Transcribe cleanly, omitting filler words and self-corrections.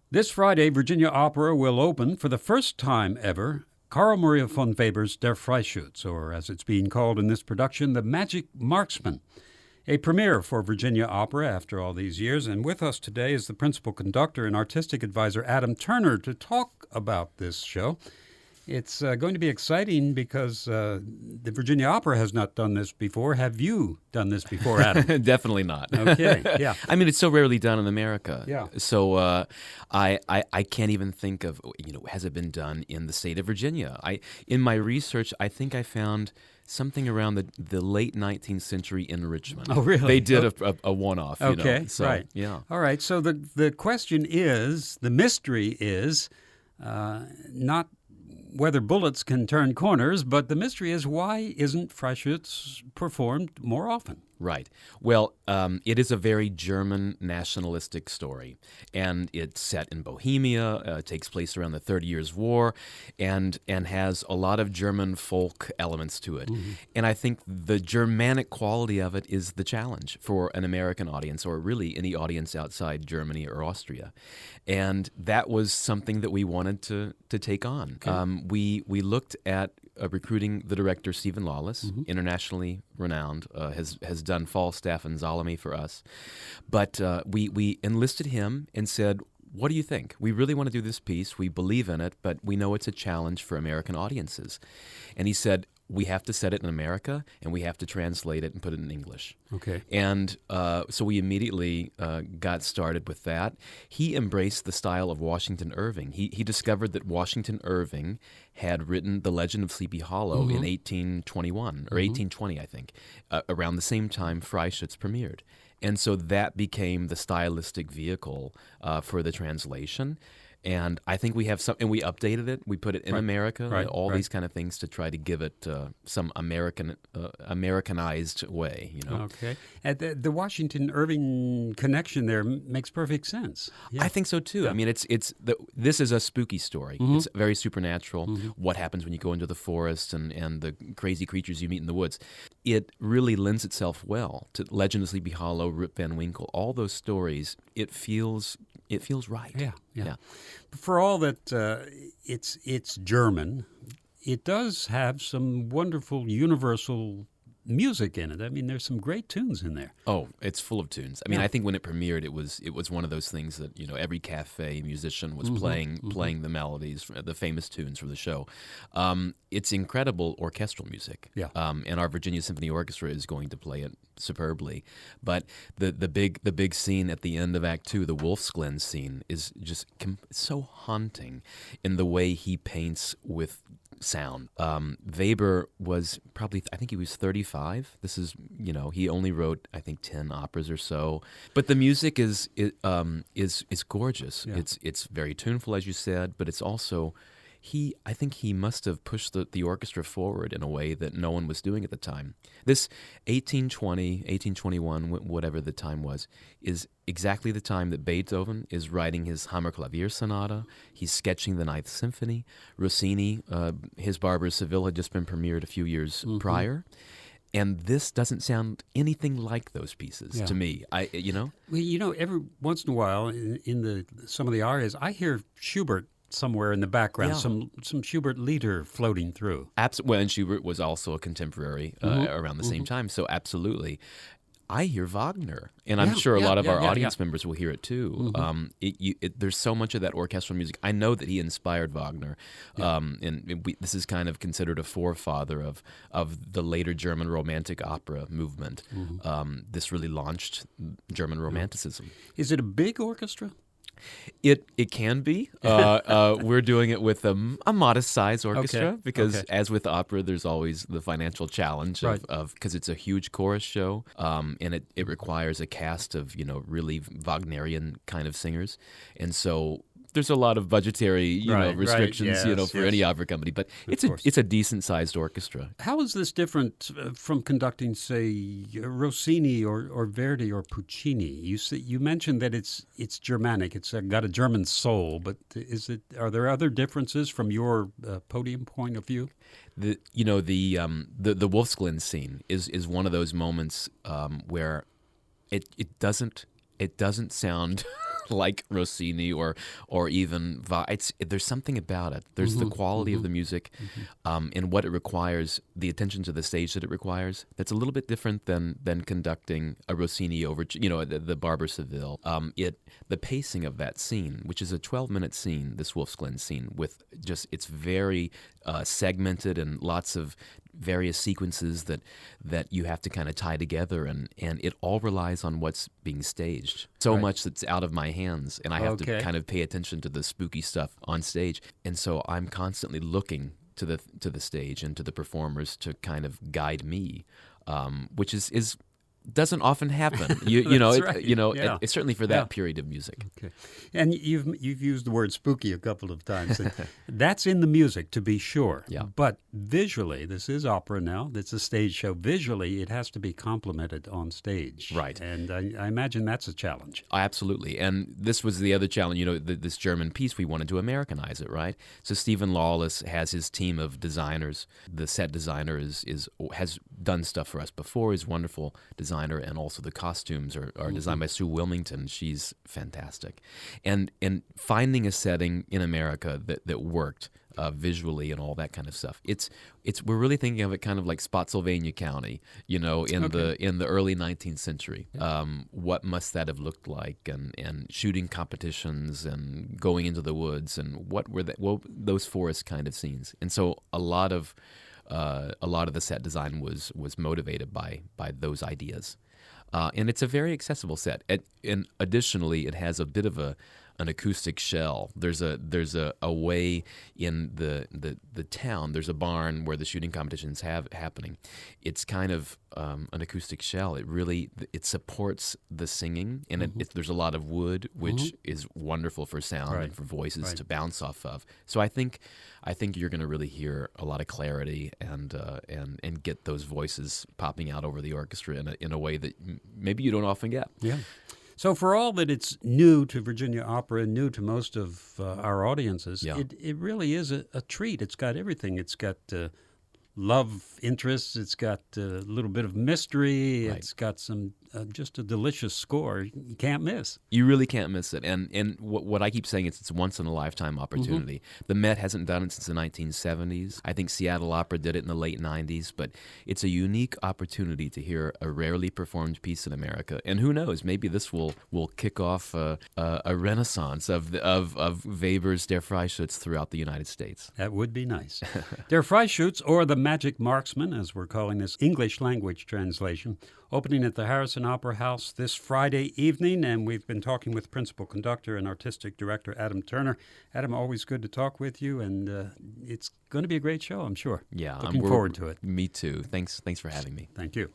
This Friday, Virginia Opera will open for the first time ever Karl Maria von Weber's Der Freischutz, or as it's being called in this production, The Magic Marksman, a premiere for Virginia Opera after all these years. And with us today is the principal conductor and artistic advisor Adam Turner to talk about this show. It's going to be exciting because the Virginia Opera has not done this before. Have you done this before, Adam? Definitely not. Okay, yeah. I mean, it's so rarely done in America. Yeah. So I can't even think of, has it been done in the state of Virginia? In my research, I think I found something around the late 19th century in Richmond. Oh, really? They did a one-off. Okay, So, right. Yeah. All right, so the question is, the mystery is not whether bullets can turn corners, but the mystery is why isn't Freischutz performed more often? Right. Well, it is a very German nationalistic story, and it's set in Bohemia, takes place around the 30 Years' War, and has a lot of German folk elements to it. Mm-hmm. And I think the Germanic quality of it is the challenge for an American audience, or really any audience outside Germany or Austria. And that was something that we wanted to take on. Okay. We looked at recruiting the director Stephen Lawless, mm-hmm. internationally renowned, has done Falstaff and Salome for us. But we enlisted him and said, what do you think? We really want to do this piece. We believe in it, but we know it's a challenge for American audiences. And he said, we have to set it in America, and we have to translate it and put it in English. Okay. And so we immediately got started with that. He embraced the style of Washington Irving. He discovered that Washington Irving had written The Legend of Sleepy Hollow mm-hmm. in 1821, or mm-hmm. 1820, I think, around the same time Freischutz premiered. And so that became the stylistic vehicle for the translation. And I think we have some, and we updated it. We put it in America, all these kind of things to try to give it some Americanized way, Okay. And the Washington Irving connection there makes perfect sense. Yeah. I think so too. Yeah. I mean, this is a spooky story. Mm-hmm. It's very supernatural. Mm-hmm. What happens when you go into the forest and the crazy creatures you meet in the woods? It really lends itself well to Legend of Sleepy Hollow, Rip Van Winkle, all those stories. It feels right. Yeah. For all that it's German, it does have some wonderful universal music in it. I mean, there's some great tunes in there. Oh, it's full of tunes. I mean, I think when it premiered, it was one of those things that every cafe musician was mm-hmm. playing the melodies, the famous tunes from the show. It's incredible orchestral music. Yeah. And our Virginia Symphony Orchestra is going to play it superbly. But the big scene at the end of Act 2, the Wolf's Glen scene, is just so haunting in the way he paints with sound. Weber was probably, I think he was 35. This is, he only wrote, I think, 10 operas or so. But the music is gorgeous. Yeah. It's very tuneful, as you said, but it's also, I think he must have pushed the orchestra forward in a way that no one was doing at the time. This 1820, 1821, whatever the time was, is exactly the time that Beethoven is writing his Hammerklavier Sonata. He's sketching the Ninth Symphony. Rossini, his Barber of Seville had just been premiered a few years mm-hmm. prior. And this doesn't sound anything like those pieces to me. Well, every once in a while in some of the arias, I hear Schubert somewhere in the background, some Schubert lieder floating through. Well, and Schubert was also a contemporary around the same time, so absolutely. I hear Wagner, and I'm sure a lot of our audience members will hear it too. Mm-hmm. There's so much of that orchestral music. I know that he inspired Wagner, and this is kind of considered a forefather of the later German Romantic opera movement. Mm-hmm. This really launched German Romanticism. Is it a big orchestra? It can be. We're doing it with a modest size orchestra because, as with opera, there's always the financial challenge of because it's a huge chorus show, and it requires a cast of really Wagnerian kind of singers, and so there's a lot of budgetary restrictions for any opera company, but it's a decent sized orchestra. How is this different from conducting, say, Rossini or Verdi or Puccini? You mentioned that it's Germanic. It's got a German soul, but are there other differences from your podium point of view? The Wolf's Glen scene is one of those moments where it doesn't sound like Rossini or even there's something about it. There's the quality of the music, and what it requires, the attention to the stage that it requires. That's a little bit different than conducting a Rossini overture, the Barber Seville. The pacing of that scene, which is a 12-minute scene, this Wolf's Glen scene, with just it's very segmented and lots of various sequences that you have to kind of tie together, and it all relies on what's being staged. So much that's out of my hands, and I have to kind of pay attention to the spooky stuff on stage. And so I'm constantly looking to the stage and to the performers to kind of guide me, which is doesn't often happen. It's certainly for that period of music. Okay. And you've used the word spooky a couple of times. That's in the music, to be sure. Yeah. But visually, this is opera now. It's a stage show. Visually, it has to be complemented on stage. Right. And I imagine that's a challenge. Absolutely. And this was the other challenge. This German piece, we wanted to Americanize it, right? So Stephen Lawless has his team of designers. The set designer has done stuff for us before. He's a wonderful designer. And also the costumes are designed by Sue Wilmington. She's fantastic. And finding a setting in America that worked visually and all that kind of stuff. We're really thinking of it kind of like Spotsylvania County, in the early 19th century. What must that have looked like? And shooting competitions and going into the woods, and what were those forest kind of scenes. And so a lot of the set design was motivated by those ideas, and it's a very accessible set. And additionally, it has a bit of an acoustic shell. There's a way in the town. There's a barn where the shooting competitions have happening. It's kind of an acoustic shell. It supports the singing, and there's a lot of wood, which is wonderful for sound and for voices to bounce off of. So I think you're going to really hear a lot of clarity and get those voices popping out over the orchestra in a way that maybe you don't often get. Yeah. So for all that it's new to Virginia Opera and new to most of our audiences, it really is a treat. It's got everything. It's got love interests. It's got a little bit of mystery. Right. It's got some just a delicious score you can't miss. You really can't miss it. And what I keep saying is it's a once-in-a-lifetime opportunity. The Met hasn't done it since the 1970s. I think Seattle Opera did it in the late 90s. But it's a unique opportunity to hear a rarely performed piece in America. And who knows, maybe this will kick off a renaissance of Weber's Der Freischutz throughout the United States. That would be nice. Der Freischutz, or the Magic Marksman, as we're calling this English language translation, opening at the Harrison Opera House this Friday evening, and we've been talking with Principal Conductor and Artistic Director Adam Turner. Adam, always good to talk with you, and it's going to be a great show, I'm sure. Yeah, looking forward to it. Me too. Thanks for having me. Thank you.